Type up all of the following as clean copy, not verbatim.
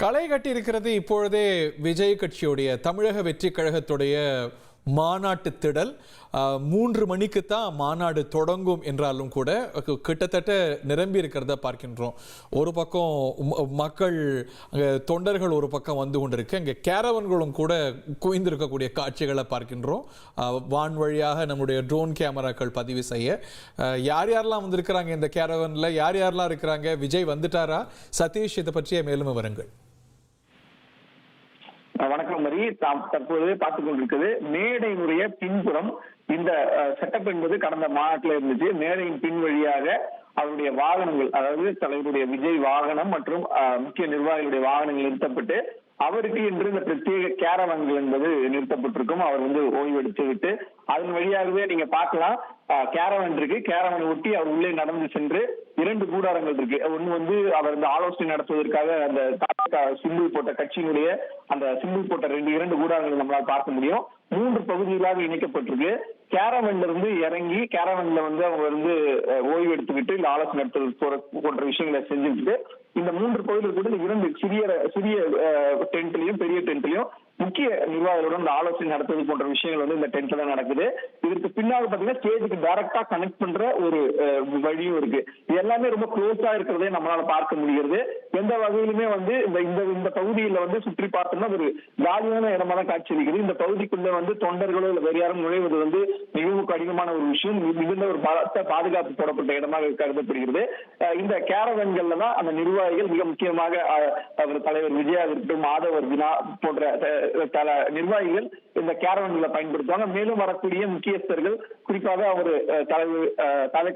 களை கட்டி இருக்கிறது இப்பொழுதே விஜய் கட்சியுடைய தமிழக வெற்றி கழகத்துடைய மாநாட்டு திடல். 3 மணிக்கு தான் மாநாடு தொடங்கும் என்றாலும் கூட கிட்டத்தட்ட நிரம்பி இருக்கிறத பார்க்கின்றோம். ஒரு பக்கம் மக்கள் தொண்டர்கள் ஒரு பக்கம் வந்து கொண்டிருக்கு, அங்கே கேரவன்களும் கூட குவிந்திருக்கக்கூடிய காட்சிகளை பார்க்கின்றோம். வான் வழியாக நம்முடைய ட்ரோன் கேமராக்கள் பதிவு செய்ய யார் யாரெல்லாம் வந்திருக்கிறாங்க, இந்த கேரவன்ல யார் யாரெல்லாம் இருக்கிறாங்க, விஜய் வந்துட்டாரா? சதீஷ், இதை பற்றிய மேலும் விவரங்கள். வணக்கம் மரி. தற்போது பார்த்துக் கொண்டிருக்கிறது மேடையினுடைய பின்புறம். இந்த செட்டப் என்பது கடந்த மாநாட்டில் இருந்துச்சு. மேடையின் பின் வழியாக அவருடைய வாகனங்கள், அதாவது தலைவருடைய விஜய் வாகனம் மற்றும் முக்கிய நிர்வாகிகளுடைய வாகனங்கள் நிறுத்தப்பட்டு அவருக்கு என்று இந்த பிரத்யேக கேரவன்கள் என்பது நிறுத்தப்பட்டிருக்கும். அவர் ஓய்வு எடுத்து விட்டு அதன் வழியாகவே நீங்க பார்க்கலாம். கேரவன் இருக்கு. கேரவனை ஒட்டி அவர் உள்ளே நடந்து சென்று 2 கூடாரங்கள் இருக்கு. ஒண்ணு அவர் ஆலோசனை நடத்துவதற்காக அந்த சிம்பிள் போட்ட கட்சியினுடைய அந்த சிம்பிள் போட்ட 2 கூடாரங்கள் நம்மளால் பார்க்க முடியும். 3 பகுதிகளாக இணைக்கப்பட்டிருக்கு. கேரவன்ல இருந்து இறங்கி கேரவன்ல அவங்க ஓய்வு எடுத்துக்கிட்டு இல்ல ஆலோசனை நடத்துவது போன்ற விஷயங்களை செஞ்சுக்கிட்டு இந்த 3 பகுதியில் கூட 2 சிறிய டென்ட்லயும் பெரிய டென்ட்லயும் முக்கிய நிர்வாகிகளுடன் இந்த ஆலோசனை நடத்துவது போன்ற விஷயங்கள் இந்த டென்ட்ல தான் நடக்குது. இதற்கு பின்னால் பாத்தீங்கன்னா ஸ்டேஜுக்கு டைரக்டா கனெக்ட் பண்ற ஒரு வழியும் இருக்கு. இது எல்லாமே ரொம்ப க்ளோஸா இருக்கிறதே நம்மளால பார்க்க முடிகிறது. எந்த வகையிலுமே இந்த பகுதியில சுற்றி பார்த்தோம்னா ஒரு காலியான இடமா தான் காட்சி அளிக்கிறது. இந்த பகுதிக்குள்ள தொண்டர்களோ இல்ல வேற யாரும் நுழைவது மிகவும் கடினமான ஒரு விஷயம். மிகுந்த ஒரு பாதுகாப்பு போடப்பட்ட இடமாக கருதப்படுகிறது. இந்த கேரவன்கள்ல தான் அந்த நிர்வாகிகள், மிக முக்கியமாக அவர் தலைவர் விஜயா இருக்கட்டும், மாதவர் வினா போன்ற நிர்வாகிகள் இந்த கேரவன்களை பயன்படுத்துவாங்க. மேலும் வரக்கூடிய முக்கியஸ்தர்கள், குறிப்பாக அவர்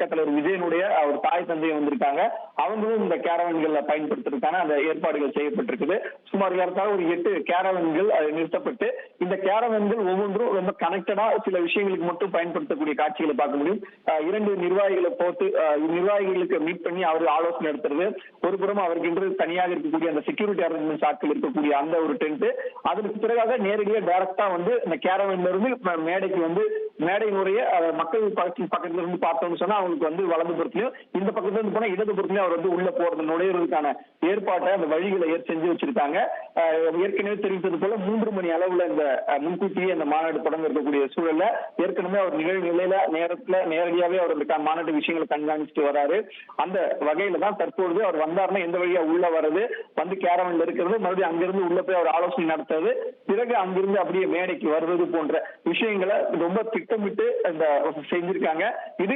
தலைவர் விஜயனுடைய அவர் தாய் தந்தையை வந்திருக்காங்க. அவங்களும் இந்த கேரவன்களை பயன்படுத்துறதுக்கான அந்த ஏற்பாடுகள் செய்யப்பட்டிருக்குது. சுமார் ஒரு 8 கேரவன்கள் நிறுத்தப்பட்டு இந்த கேரவன்கள் ஒவ்வொன்றும் ரொம்ப கனெக்டடா சில விஷயங்களுக்கு மட்டும் பயன்படுத்தக்கூடிய காட்சிகளை பார்க்க முடியும். 2 நிர்வாகிகளை போட்டு நிர்வாகிகளுக்கு மீட் பண்ணி அவர் ஆலோசனை நடத்துறது ஒரு புறம், அவருக்கு என்று தனியாக இருக்கக்கூடிய அந்த செக்யூரிட்டி அரேஞ்ச்மெண்ட்ஸ் ஆட்கள் இருக்கக்கூடிய அந்த ஒரு டென்ட். அதற்கு பிறகாக நேரடியாக டைரக்டா இந்த கேரவன்ல இருந்து மேடைக்கு மேடையினுடைய மக்கள் பக்கத்துல இருந்து பார்த்தோம்னு சொன்னா அவங்களுக்கு வலது புறத்திலையும் இந்த பக்கத்துல இருந்து போனா இடது புறத்திலையும் அவர் உள்ள போறது நுழையிறதுக்கான ஏற்பாட்டை அந்த வழிகளை செஞ்சு வச்சிருக்காங்க. ஏற்கனவே தெரிவித்தது போல 3 மணி அளவுல இந்த முன்கூட்டியே அந்த மாநாடு தொடங்க இருக்கக்கூடிய சூழல்ல ஏற்கனவே அவர் நிலையில நேரடியாவே அவர் இந்த மாநாட்டு விஷயங்களை கண்காணிச்சுட்டு வராரு. அந்த வகையில தான் தற்பொழுது அவர் வந்தாருன்னா எந்த வழியா உள்ள வர்றது, கேரவன்ல இருக்கிறது, மறுபடியும் அங்கிருந்து உள்ள போய் அவர் ஆலோசனை நடத்துறது, பிறகு அங்கிருந்து அப்படியே மேடைக்கு வருவது போன்ற விஷயங்களை ரொம்ப திட்டமிட்டு செஞ்சிருக்காங்க. இது